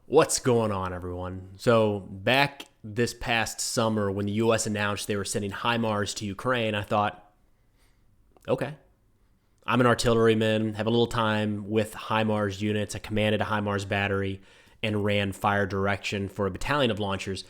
What's going on, everyone? So, back this past summer when the US announced they were sending HIMARS to Ukraine, I thought, okay, I'm an artilleryman, have a little time with HIMARS units. I commanded a HIMARS battery and ran fire direction for a battalion of launchers.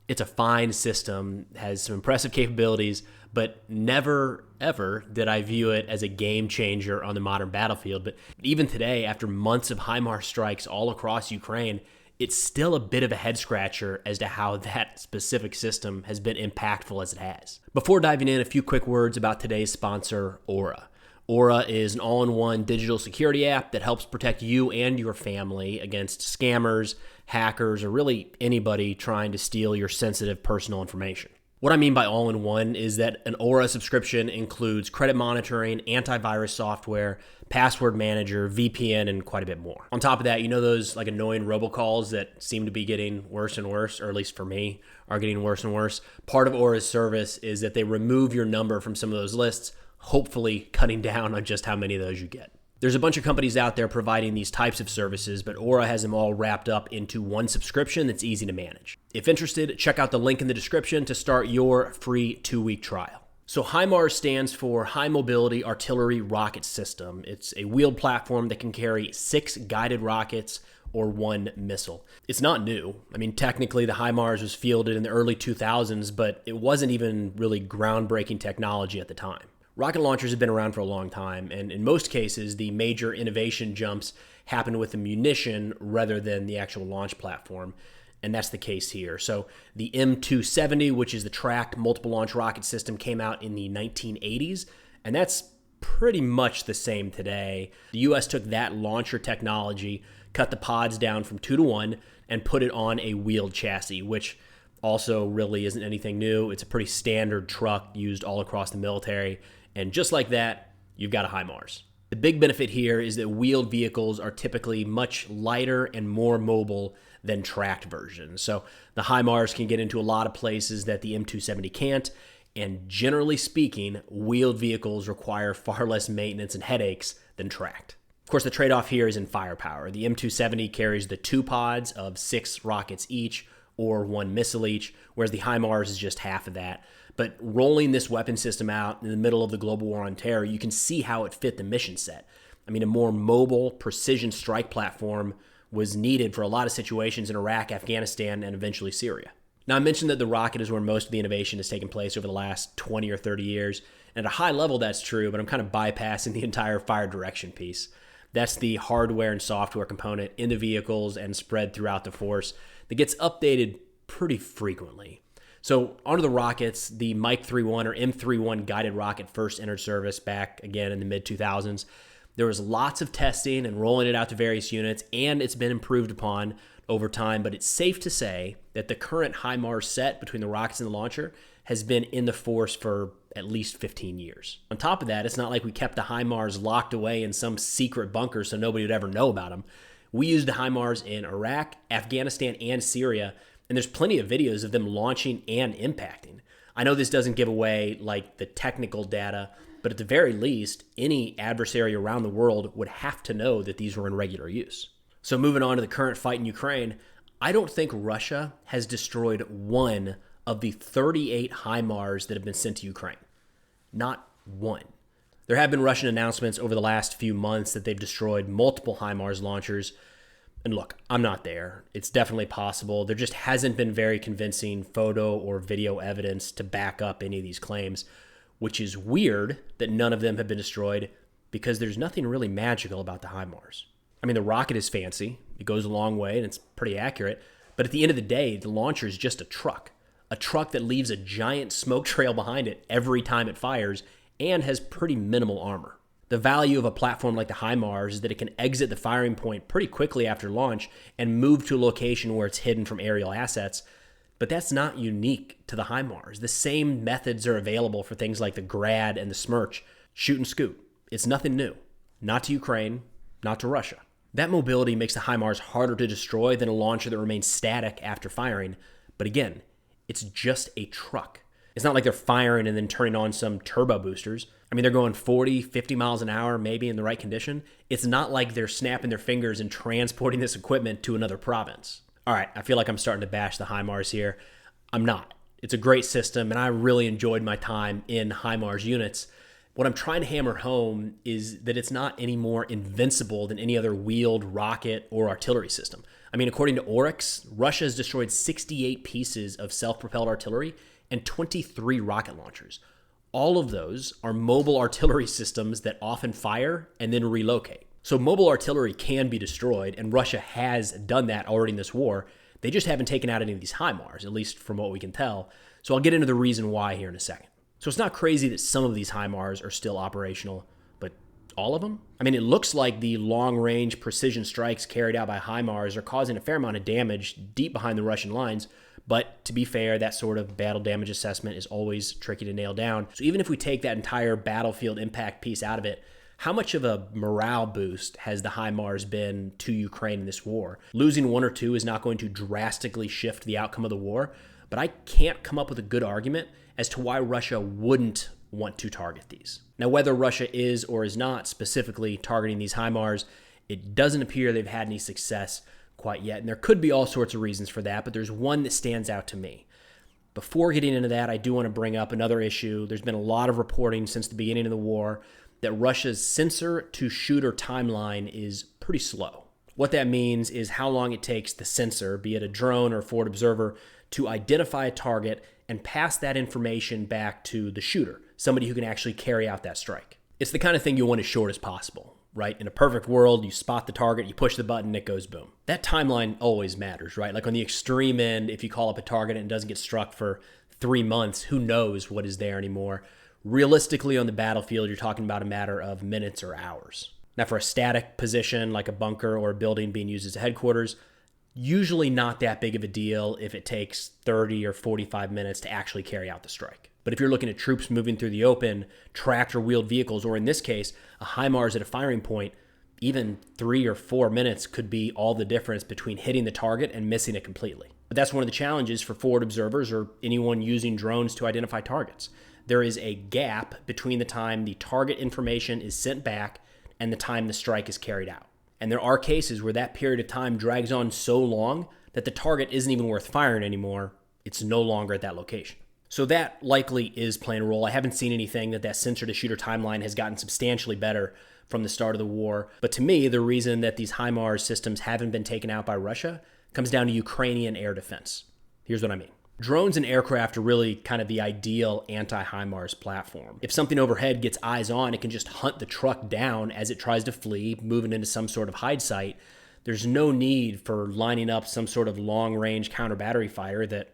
It's a fine system, has some impressive capabilities, but never, ever did I view it as a game changer on the modern battlefield. But even today, after months of HIMARS strikes all across Ukraine, it's still a bit of a head scratcher as to how that specific system has been impactful as it has. Before diving in, a few quick words about today's sponsor, Aura. Aura is an all-in-one digital security app that helps protect you and your family against scammers, hackers, or really anybody trying to steal your sensitive personal information. What I mean by all-in-one is that an Aura subscription includes credit monitoring, antivirus software, password manager, VPN, and quite a bit more. On top of that, you know those like annoying robocalls that seem to be getting worse and worse, or at least for me, are getting worse and worse? Part of Aura's service is that they remove your number from some of those lists, hopefully cutting down on just how many of those you get. There's a bunch of companies out there providing these types of services, but Aura has them all wrapped up into one subscription that's easy to manage. If interested, check out the link in the description to start your free 2-week trial. So HIMARS stands for High Mobility Artillery Rocket System. It's a wheeled platform that can carry 6 guided rockets or 1 missile. It's not new. I mean, technically the HIMARS was fielded in the early 2000s, but it wasn't even really groundbreaking technology at the time. Rocket launchers have been around for a long time, and in most cases, the major innovation jumps happen with the munition rather than the actual launch platform, and that's the case here. So the M270, which is the tracked multiple launch rocket system, came out in the 1980s, and that's pretty much the same today. The US took that launcher technology, cut the pods down from 2 to 1, and put it on a wheeled chassis, which also really isn't anything new. It's a pretty standard truck used all across the military. And just like that, you've got a HIMARS. The big benefit here is that wheeled vehicles are typically much lighter and more mobile than tracked versions. So the HIMARS can get into a lot of places that the M270 can't. And generally speaking, wheeled vehicles require far less maintenance and headaches than tracked. Of course, the trade-off here is in firepower. The M270 carries the 2 pods of 6 rockets each or 1 missile each, whereas the HIMARS is just half of that. But rolling this weapon system out in the middle of the global war on terror, you can see how it fit the mission set. I mean, a more mobile, precision strike platform was needed for a lot of situations in Iraq, Afghanistan, and eventually Syria. Now, I mentioned that the rocket is where most of the innovation has taken place over the last 20 or 30 years. And at a high level, that's true, but I'm kind of bypassing the entire fire direction piece. That's the hardware and software component in the vehicles and spread throughout the force that gets updated pretty frequently. So onto the rockets, the Mike 3-1 or M3-1 guided rocket first entered service back again in the mid-2000s. There was lots of testing and rolling it out to various units, and it's been improved upon over time, but it's safe to say that the current HIMARS set between the rockets and the launcher has been in the force for at least 15 years. On top of that, it's not like we kept the HIMARS locked away in some secret bunker so nobody would ever know about them. We used the HIMARS in Iraq, Afghanistan, and Syria, and there's plenty of videos of them launching and impacting. I know this doesn't give away like the technical data, but at the very least, any adversary around the world would have to know that these were in regular use. So moving on to the current fight in Ukraine, I don't think Russia has destroyed one of the 38 HIMARS that have been sent to Ukraine. Not one. There have been Russian announcements over the last few months that they've destroyed multiple HIMARS launchers. And look, I'm not there. It's definitely possible. There just hasn't been very convincing photo or video evidence to back up any of these claims, which is weird that none of them have been destroyed because there's nothing really magical about the HIMARS. I mean, the rocket is fancy. It goes a long way and it's pretty accurate. But at the end of the day, the launcher is just a truck that leaves a giant smoke trail behind it every time it fires and has pretty minimal armor. The value of a platform like the HIMARS is that it can exit the firing point pretty quickly after launch and move to a location where it's hidden from aerial assets. But that's not unique to the HIMARS. The same methods are available for things like the Grad and the Smerch. Shoot and scoot. It's nothing new. Not to Ukraine, not to Russia. That mobility makes the HIMARS harder to destroy than a launcher that remains static after firing. But again, it's just a truck. It's not like they're firing and then turning on some turbo boosters. I mean, they're going 40, 50 miles an hour, maybe in the right condition. It's not like they're snapping their fingers and transporting this equipment to another province. All right, I feel like I'm starting to bash the HIMARS here. I'm not. It's a great system, and I really enjoyed my time in HIMARS units. What I'm trying to hammer home is that it's not any more invincible than any other wheeled rocket or artillery system. I mean, according to Oryx, Russia has destroyed 68 pieces of self-propelled artillery and 23 rocket launchers. All of those are mobile artillery systems that often fire and then relocate. So mobile artillery can be destroyed, and Russia has done that already in this war. They just haven't taken out any of these HIMARS, at least from what we can tell. So I'll get into the reason why here in a second. So it's not crazy that some of these HIMARS are still operational, but all of them? I mean, it looks like the long-range precision strikes carried out by HIMARS are causing a fair amount of damage deep behind the Russian lines. But to be fair, that sort of battle damage assessment is always tricky to nail down. So even if we take that entire battlefield impact piece out of it, how much of a morale boost has the HIMARS been to Ukraine in this war? Losing one or two is not going to drastically shift the outcome of the war, but I can't come up with a good argument as to why Russia wouldn't want to target these. Now, whether Russia is or is not specifically targeting these HIMARS, it doesn't appear they've had any success quite yet, and there could be all sorts of reasons for that, but there's one that stands out to me. Before getting into that, I do want to bring up another issue. There's been a lot of reporting since the beginning of the war that Russia's sensor-to-shooter timeline is pretty slow. What that means is how long it takes the sensor, be it a drone or forward observer, to identify a target and pass that information back to the shooter, somebody who can actually carry out that strike. It's the kind of thing you want as short as possible, right? In a perfect world, you spot the target, you push the button, it goes boom. That timeline always matters, right? Like on the extreme end, if you call up a target and it doesn't get struck for 3 months, who knows what is there anymore? Realistically, on the battlefield, you're talking about a matter of minutes or hours. Now, for a static position like a bunker or a building being used as a headquarters, usually not that big of a deal if it takes 30 or 45 minutes to actually carry out the strike. But if you're looking at troops moving through the open, tracked or wheeled vehicles, or in this case, a HIMARS at a firing point, even 3 or 4 minutes could be all the difference between hitting the target and missing it completely. But that's one of the challenges for forward observers or anyone using drones to identify targets. There is a gap between the time the target information is sent back and the time the strike is carried out. And there are cases where that period of time drags on so long that the target isn't even worth firing anymore. It's no longer at that location. So that likely is playing a role. I haven't seen anything that sensor-to-shooter timeline has gotten substantially better from the start of the war. But to me, the reason that these HIMARS systems haven't been taken out by Russia comes down to Ukrainian air defense. Here's what I mean. Drones and aircraft are really kind of the ideal anti-HIMARS platform. If something overhead gets eyes on, it can just hunt the truck down as it tries to flee, moving into some sort of hide site. There's no need for lining up some sort of long-range counter-battery fire that,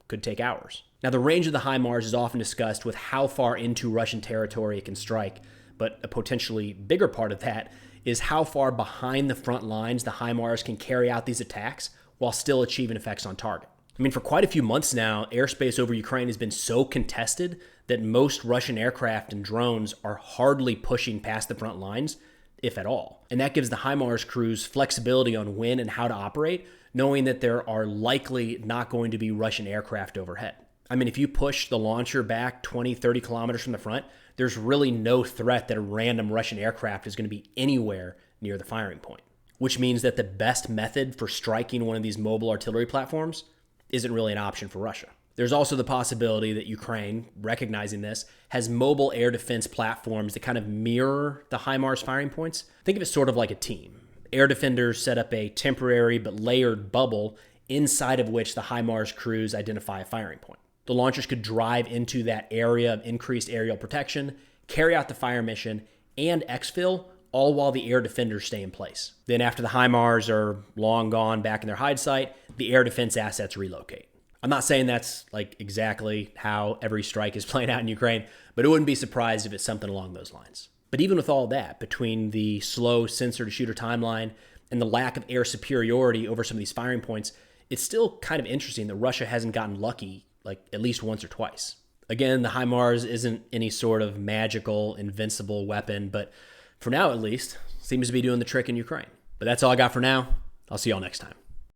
could take hours. Now, the range of the HIMARS is often discussed with how far into Russian territory it can strike, but a potentially bigger part of that is how far behind the front lines the HIMARS can carry out these attacks while still achieving effects on target. I mean, for quite a few months now, airspace over Ukraine has been so contested that most Russian aircraft and drones are hardly pushing past the front lines, if at all. And that gives the HIMARS crews flexibility on when and how to operate, knowing that there are likely not going to be Russian aircraft overhead. I mean, if you push the launcher back 20, 30 kilometers from the front, there's really no threat that a random Russian aircraft is going to be anywhere near the firing point, which means that the best method for striking one of these mobile artillery platforms isn't really an option for Russia. There's also the possibility that Ukraine, recognizing this, has mobile air defense platforms that kind of mirror the HIMARS firing points. Think of it sort of like a team. Air defenders set up a temporary but layered bubble inside of which the HIMARS crews identify a firing point. The launchers could drive into that area of increased aerial protection, carry out the fire mission, and exfil, all while the air defenders stay in place. Then after the HIMARS are long gone back in their hide site, the air defense assets relocate. I'm not saying that's like exactly how every strike is playing out in Ukraine, but I wouldn't be surprised if it's something along those lines. But even with all that, between the slow sensor-to-shooter timeline and the lack of air superiority over some of these firing points, it's still kind of interesting that Russia hasn't gotten lucky like at least once or twice. Again, the HIMARS isn't any sort of magical, invincible weapon, but for now at least, seems to be doing the trick in Ukraine. But that's all I got for now. I'll see y'all next time.